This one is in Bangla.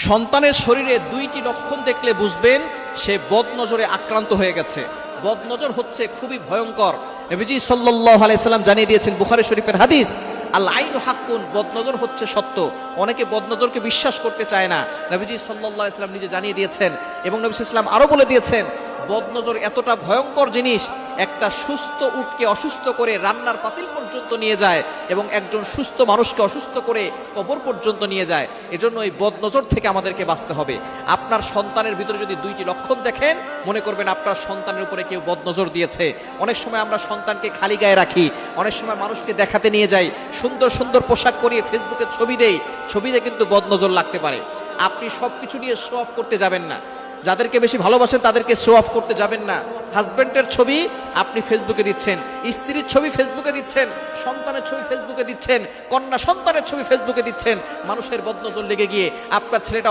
সন্তানের শরীরে দুইটি লক্ষণ দেখলে বুঝবেন সে বদনজরে আক্রান্ত হয়ে গেছে। বদনজর হচ্ছে খুবই ভয়ঙ্কর। নবীজি সাল্লাল্লাহু আলাইহি সাল্লাম জানিয়ে দিয়েছেন, বুখারী শরীফের হাদিস, আল আইনু হাক্কুন, বদনজর হচ্ছে সত্য। অনেকে বদনজরকে বিশ্বাস করতে চায় না। নবীজি সাল্লাল্লাহু আলাইহি সাল্লাম নিজে জানিয়ে দিয়েছেন এবং নবী সাল্লাল্লাহু আলাইহি সাল্লাম আরো বলে দিয়েছেন, বদনজর এতটা ভয়ঙ্কর জিনিস, একটা সুস্থ উটকে অসুস্থ করে রান্নার পাতিল পর্যন্ত নিয়ে যায় এবং একজন সুস্থ মানুষকে অসুস্থ করে কবর পর্যন্ত নিয়ে যায়। এজন্য এই বদনজর থেকে আমাদেরকে বাঁচতে হবে। আপনার সন্তানের ভিতরে যদি দুইটি লক্ষণ দেখেন, মনে করবেন আপনার সন্তানের উপরে কেউ বদনজর দিয়েছে। অনেক সময় আমরা সন্তানকে খালি গায়ে রাখি, অনেক সময় মানুষকে দেখাতে নিয়ে যাই, সুন্দর সুন্দর পোশাক পরিয়ে ফেসবুকে ছবি দেই, ছবিতে কিন্তু বদনজর লাগতে পারে। আপনি সবকিছু নিয়ে শো অফ করতে যাবেন না। যাদেরকে বেশি ভালোবাসেন তাদেরকে শো অফ করতে যাবেন না। হাজবেন্ডের ছবি আপনি ফেসবুকে দিচ্ছেন, স্ত্রীর ছবি ফেসবুকে দিচ্ছেন, সন্তানের ছবি ফেসবুকে দিচ্ছেন, কন্যা সন্তানের ছবি ফেসবুকে দিচ্ছেন, মানুষের বদনজর লেগে গিয়ে আপনার ছেলেটা